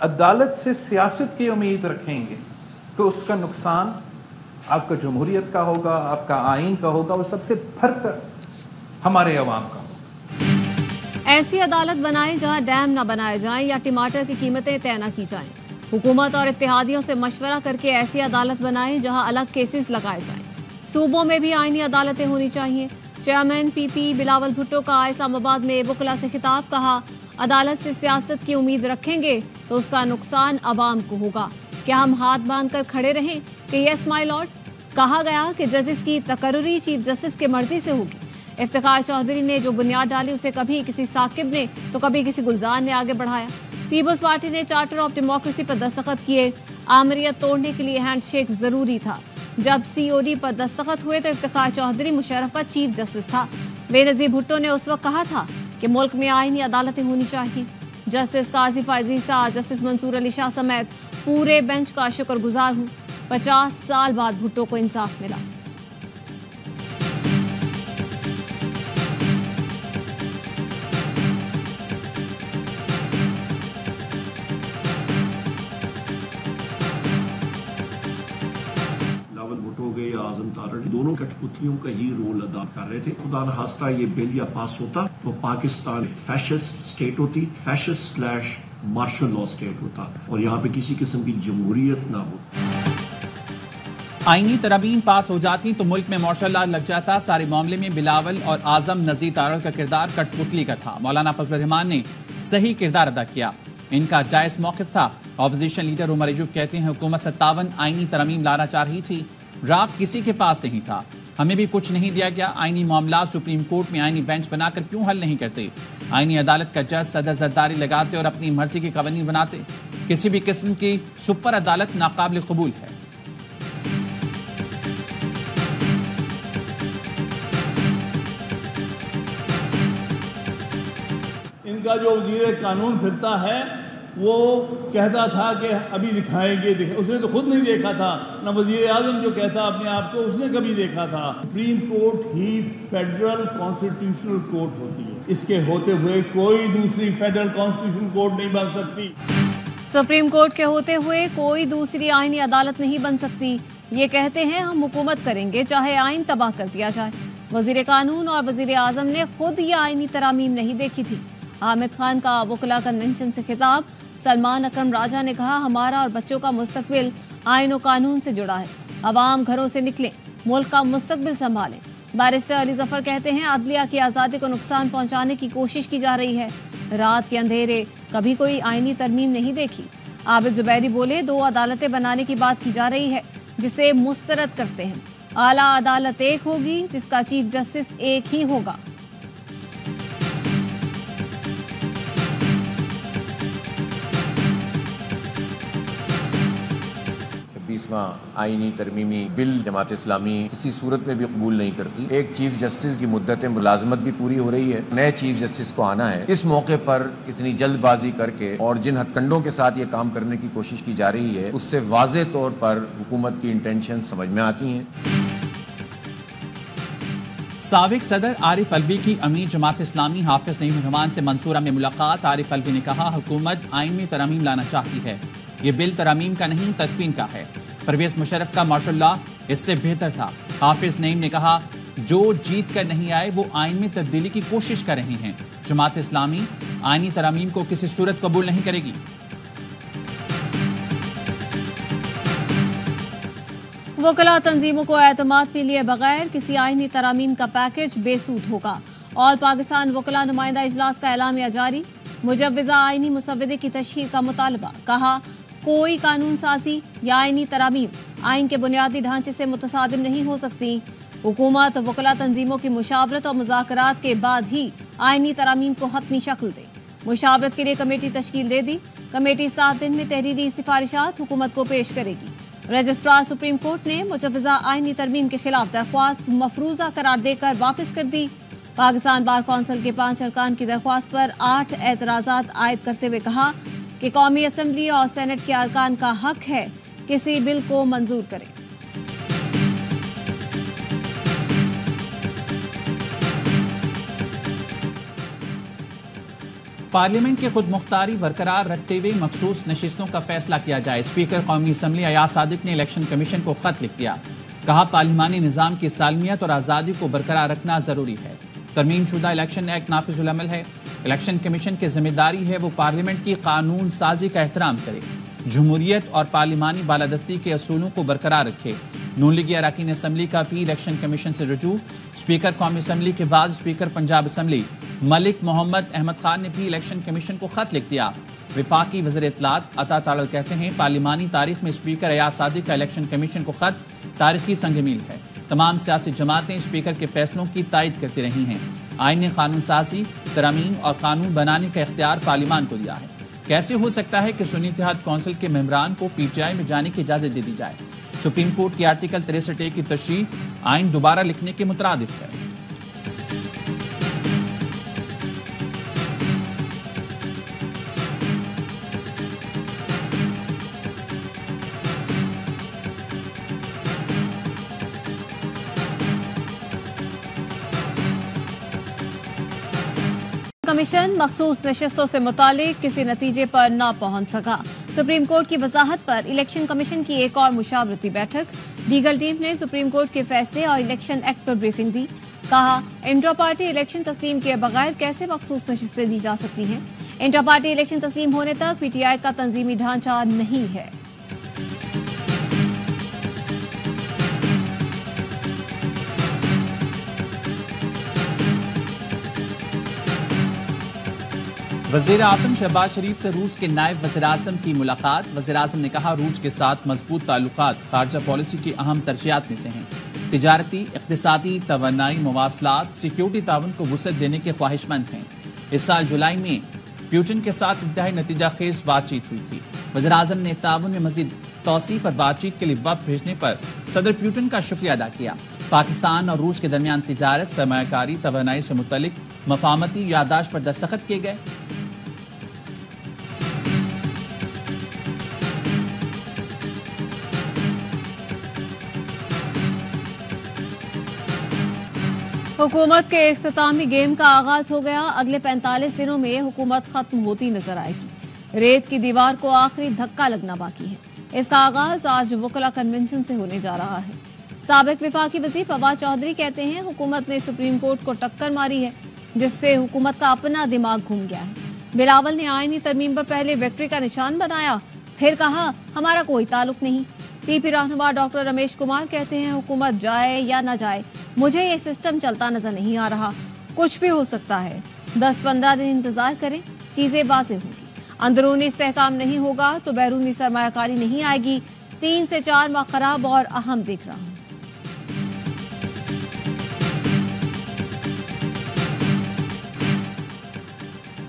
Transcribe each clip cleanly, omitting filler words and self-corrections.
عدالت سے سیاست کی امید رکھیں گے تو اس کا نقصان آپ کا جمہوریت کا ہوگا، آپ کا آئین کا ہوگا، اور سب سے بڑھ کر ہمارے عوام کا ہوگا۔ ایسی عدالت بنائیں جہاں ڈیم نہ بنائے جائیں یا ٹماٹر کی قیمتیں طے نہ کی جائیں۔ حکومت اور اتحادیوں سے مشورہ کر کے ایسی عدالت بنائیں جہاں الگ کیسز لگائے جائیں۔ صوبوں میں بھی آئینی عدالتیں ہونی چاہیے۔ چیئرمین پی پی بلاول بھٹو کا اسلام آباد میں وکلاء سے خطاب، کہا عدالت سے سیاست کی امید رکھیں گے تو اس کا نقصان عوام کو ہوگا۔ کیا ہم ہاتھ باندھ کر کھڑے رہیں کہ یس مائی لارڈ؟ کہا گیا کہ ججز کی تقرری چیف جسٹس کی مرضی سے ہوگی۔ افتخار چودھری نے جو بنیاد ڈالی اسے کبھی کسی ثاقب نے تو کبھی کسی گلزار نے آگے بڑھایا۔ پیپلز پارٹی نے چارٹر آف ڈیموکریسی پر دستخط کیے۔ آمریت توڑنے کے لیے ہینڈ شیک ضروری تھا۔ جب سی او ڈی پر دستخط ہوئے تو افتخار چودھری مشرف کا چیف جسٹس تھا۔ بے نظیر بھٹو نے اس وقت کہا تھا کہ ملک میں آئینی عدالتیں ہونی چاہیے۔ جسٹس قاضی فائز عیسیٰ، جسٹس منصور علی شاہ سمیت پورے بینچ کا شکر گزار ہوں۔ 50 سال بعد بھٹو کو انصاف ملا۔ یا اعظم تارڑ دونوں کٹپتلیوں کا ہی رول ادا کر رہے تھے۔ خدا نخواستہ یہ بل یا پاس ہوتا تو پاکستان فیشسٹ سٹیٹ ہوتی، فیشسٹ / مارشل لا سٹیٹ ہوتا، اور یہاں پہ کسی قسم کی جمہوریت نہ ہو۔ آئینی ترامیم پاس ہو جاتی تو ملک میں مارشل لا لگ جاتا۔ سارے معاملے میں بلاول اور اعظم نذیر تارڑ کا کردار کٹپتلی کا تھا۔ مولانا فضل الرحمان نے صحیح کردار ادا کیا، ان کا جائز موقف تھا۔ اپوزیشن لیڈر عمر ایجوب کہتے ہیں حکومت 57 آئینی ترامیم لانا چاہ رہی تھی، ڈرافٹ کسی کے پاس نہیں تھا، ہمیں بھی کچھ نہیں دیا گیا۔ آئینی معاملات سپریم کورٹ میں آئینی بینچ بنا کر کیوں حل نہیں کرتے؟ آئینی عدالت کا جج صدر زرداری لگاتے اور اپنی مرضی کے قوانین بناتے۔ کسی بھی قسم کی سپر عدالت ناقابل قبول ہے۔ ان کا جو وزیر قانون پھرتا ہے وہ کہتا تھا کہ ابھی دکھائیں گے، اس نے تو خود نہیں دیکھا تھا، نہ وزیر اعظم جو کہتا اپنے آپ کو اس نے کبھی دیکھا تھا۔ سپریم کورٹ ہی فیڈرل کانسٹیٹیوشنل کورٹ ہوتی ہے، اس کے ہوتے ہوئے کوئی دوسری فیڈرل کانسٹیٹیوشنل کورٹ نہیں بن سکتی۔ سپریم کورٹ کے ہوتے ہوئے کوئی دوسری آئینی عدالت نہیں بن سکتی۔ یہ کہتے ہیں ہم حکومت کریں گے چاہے آئین تباہ کر دیا جائے۔ وزیر قانون اور وزیر اعظم نے خود یہ آئینی ترامیم نہیں دیکھی تھی۔ حامد خان کا وکلاء کنونشن سے خطاب، سلمان اکرم راجہ نے کہا ہمارا اور بچوں کا مستقبل آئین و قانون سے جڑا ہے، عوام گھروں سے نکلیں، ملک کا مستقبل سنبھالیں۔ بیرسٹر علی ظفر کہتے ہیں عدلیہ کی آزادی کو نقصان پہنچانے کی کوشش کی جا رہی ہے، رات کے اندھیرے کبھی کوئی آئینی ترمیم نہیں دیکھی۔ عابد زبیری بولے 2 عدالتیں بنانے کی بات کی جا رہی ہے جسے مسترد کرتے ہیں۔ اعلیٰ عدالت ایک ہوگی جس کا چیف جسٹس ایک ہی ہوگا۔ 26واں آئینی ترمیمی بل جماعت اسلامی کسی صورت میں بھی قبول نہیں کرتی۔ ایک چیف جسٹس کی مدت ملازمت بھی پوری ہو رہی ہے، نئے چیف جسٹس کو آنا ہے۔ اس موقع پر اتنی جلد بازی کر کے اور جن ہتھ کنڈوں کے ساتھ یہ کام کرنے کی کوشش کی جا رہی ہے اس سے واضح طور پر حکومت کی انٹینشن سمجھ میں آتی ہیں۔ سابق صدر عارف الوی کی امیر جماعت اسلامی حافظ نعیم الرحمان سے منصورہ میں ملاقات۔ عارف الوی نے کہا حکومت آئین میں ترامیم لانا چاہتی ہے، یہ بل ترامیم کا نہیں تدفین کا ہے۔ پرویز مشرف کا مارشل لا اس سے بہتر تھا۔ حافظ نعیم نے کہا جو جیت کر نہیں آئے وہ آئین میں تبدیلی کی کوشش کر رہے ہیں۔ جماعت اسلامی آئینی ترامیم کو کسی صورت قبول نہیں کرے گی۔ وکلاء تنظیموں کو اعتماد کے لیے بغیر کسی آئینی ترامیم کا پیکج بے سود ہوگا۔ آل پاکستان وکلاء نمائندہ اجلاس کا اعلامیہ جاری، مجوزہ آئینی مسودے کی تشہیر کا مطالبہ۔ کہا کوئی قانون سازی یا آئینی ترامیم آئین کے بنیادی ڈھانچے سے متصادم نہیں ہو سکتی۔ حکومت وکلاء تنظیموں کی مشاورت اور مذاکرات کے بعد ہی آئینی ترامیم کو حتمی شکل دے۔ مشاورت کے لیے کمیٹی تشکیل دے دی۔ کمیٹی 7 دن میں تحریری سفارشات حکومت کو پیش کرے گی۔ رجسٹرار سپریم کورٹ نے مجوزہ آئینی ترمیم کے خلاف درخواست مفروضہ قرار دے کر واپس کر دی۔ پاکستان بار کونسل کے 5 ارکان کی درخواست پر 8 اعتراضات عائد کرتے ہوئے کہا کہ قومی اسمبلی اور سینٹ کے ارکان کا حق ہے کسی بل کو منظور کریں۔ پارلیمنٹ کی خود مختاری برقرار رکھتے ہوئے مخصوص نشستوں کا فیصلہ کیا جائے۔ اسپیکر قومی اسمبلی ایاز صادق نے الیکشن کمیشن کو خط لکھ دیا، کہا پارلیمانی نظام کی سالمیت اور آزادی کو برقرار رکھنا ضروری ہے۔ ترمیم شدہ الیکشن ایکٹ نافذ العمل ہے۔ الیکشن کمیشن کی ذمہ داری ہے وہ پارلیمنٹ کی قانون سازی کا احترام کرے، جمہوریت اور پارلیمانی بالادستی کے اصولوں کو برقرار رکھے۔ نون لیگی اراکین اسمبلی کا بھی الیکشن کمیشن سے رجوع۔ اسپیکر قومی اسمبلی کے بعد اسپیکر پنجاب اسمبلی ملک محمد احمد خان نے بھی الیکشن کمیشن کو خط لکھ دیا۔ وفاقی وزیر اطلاعات عطا تاڑل کہتے ہیں پارلیمانی تاریخ میں اسپیکر ایاز صادق کا الیکشن کمیشن کو خط تاریخی سنگ میل ہے۔ تمام سیاسی جماعتیں اسپیکر کے فیصلوں کی تائید کرتی رہی ہیں۔ آئین نے قانون سازی، ترامیم اور قانون بنانے کا اختیار پارلیمان کو دیا ہے۔ کیسے ہو سکتا ہے کہ سنی اتحاد کونسل کے ممبران کو پی ٹی آئی میں جانے کی اجازت دے دی جائے؟ سپریم کورٹ کی آرٹیکل 63A کی تشریح آئین دوبارہ لکھنے کے مترادف ہے۔ کمیشن مخصوص نشستوں سے متعلق کسی نتیجے پر نہ پہنچ سکا۔ سپریم کورٹ کی وضاحت پر الیکشن کمیشن کی ایک اور مشاورتی بیٹھک۔ لیگل ٹیم نے سپریم کورٹ کے فیصلے اور الیکشن ایکٹ پر بریفنگ دی، کہا انٹرا پارٹی الیکشن تسلیم کیے بغیر کیسے مخصوص نشستیں دی جا سکتی ہیں؟ انٹرا پارٹی الیکشن تسلیم ہونے تک پی ٹی آئی کا تنظیمی ڈھانچہ نہیں ہے۔ وزیر اعظم شہباز شریف سے روس کے نائب وزیر اعظم کی ملاقات۔ وزیر اعظم نے کہا روس کے ساتھ مضبوط تعلقات خارجہ پالیسی کی اہم ترجیحات میں سے ہیں۔ تجارتی، اقتصادی، توانائی، مواصلات، سیکیورٹی تعاون کو وسعت دینے کے خواہش مند ہیں۔ اس سال جولائی میں پیوٹن کے ساتھ انتہائی نتیجہ خیز بات چیت ہوئی تھی۔ وزیر اعظم نے تعاون میں مزید توسیع پر بات چیت کے لیے وفد بھیجنے پر صدر پیوٹن کا شکریہ ادا کیا۔ پاکستان اور روس کے درمیان تجارت، سرمایہ کاری، توانائی سے متعلق مفاہمتی یادداشت پر دستخط کیے گئے۔ حکومت کے اختتامی گیم کا آغاز ہو گیا۔ اگلے 45 دنوں میں حکومت ختم ہوتی نظر آئے گی۔ ریت کی دیوار کو آخری دھکا لگنا باقی ہے۔ اس کا آغاز آج وکلا کنونشن سے ہونے جا رہا ہے۔ سابق وفاقی وزیر فواد چودھری کہتے ہیں حکومت نے سپریم کورٹ کو ٹکر ماری ہے، جس سے حکومت کا اپنا دماغ گھوم گیا ہے۔ بلاول نے آئینی ترمیم پر پہلے وکٹری کا نشان بنایا، پھر کہا ہمارا کوئی تعلق نہیں۔ پی پی رہنما ڈاکٹر رمیش کمار کہتے ہیں حکومت جائے یا نہ جائے مجھے یہ سسٹم چلتا نظر نہیں آ رہا، کچھ بھی ہو سکتا ہے، 10-15 دن انتظار کریں، چیزیں واضح ہوں گی۔ اندرونی استحکام نہیں ہوگا تو بیرونی سرمایہ کاری نہیں آئے گی۔ 3 سے 4 ماہ خراب اور اہم دیکھ رہا ہوں۔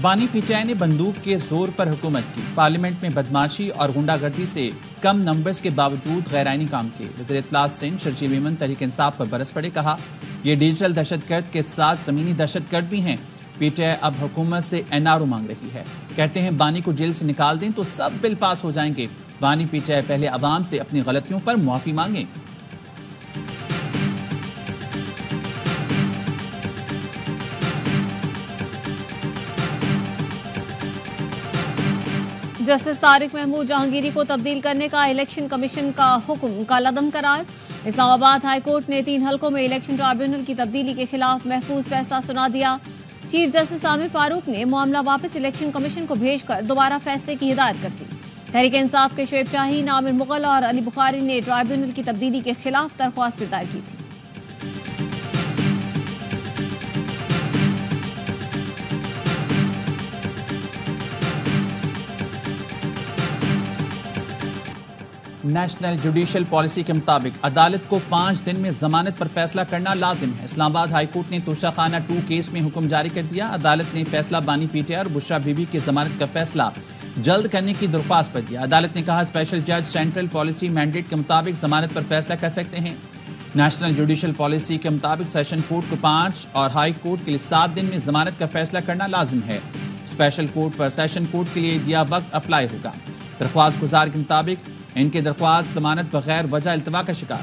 بانی پی ٹی آئی نے بندوق کے زور پر حکومت کی۔ پارلیمنٹ میں بدماشی اور غنڈہ گردی سے کم نمبرز کے باوجود غیر آئینی کام کیے۔ وزیر اطلاعات سندھ شرجیل میمن تحریک انصاف پر برس پڑے، کہا یہ ڈیجیٹل دہشت گرد کے ساتھ زمینی دہشت گرد بھی ہیں۔ پی ٹی آئی اب حکومت سے NRO مانگ رہی ہے، کہتے ہیں بانی کو جیل سے نکال دیں تو سب بل پاس ہو جائیں گے۔ بانی پی ٹی آئی پہلے عوام سے اپنی غلطیوں پر معافی مانگیں۔ جسٹس طارق محمود جہانگیری کو تبدیل کرنے کا الیکشن کمیشن کا حکم کالعدم قرار۔ اسلام آباد ہائی کورٹ نے 3 حلقوں میں الیکشن ٹرائبیونل کی تبدیلی کے خلاف محفوظ فیصلہ سنا دیا۔ چیف جسٹس عامر فاروق نے معاملہ واپس الیکشن کمیشن کو بھیج کر دوبارہ فیصلے کی ہدایت کر دی۔ تحریک انصاف کے شعیب شاہین، عامر مغل اور علی بخاری نے ٹرائبیونل کی تبدیلی کے خلاف درخواست دائر کی تھی۔ نیشنل جوڈیشل پالیسی کے مطابق عدالت کو 5 دن میں ضمانت پر فیصلہ کرنا لازم ہے۔ اسلام آباد ہائی کورٹ نے توشہ خانہ 2 کیس میں حکم جاری کر دیا۔ عدالت نے فیصلہ بانی پی ٹی آئی اور بشرا بی بی کی ضمانت کا فیصلہ جلد کرنے کی درخواست پر دیا۔ عدالت نے کہا اسپیشل جج سینٹرل پالیسی مینڈیٹ کے مطابق ضمانت پر فیصلہ کر سکتے ہیں۔ نیشنل جوڈیشل پالیسی کے مطابق سیشن کورٹ کو 5 اور ہائی کورٹ کے لیے 7 دن میں ضمانت کا فیصلہ کرنا لازم ہے۔ اسپیشل کورٹ پر سیشن کورٹ کے لیے دیا وقت اپلائی ہوگا۔ درخواست گزار کے مطابق ان کی درخواست ضمانت بغیر وجہ التوا کا شکار۔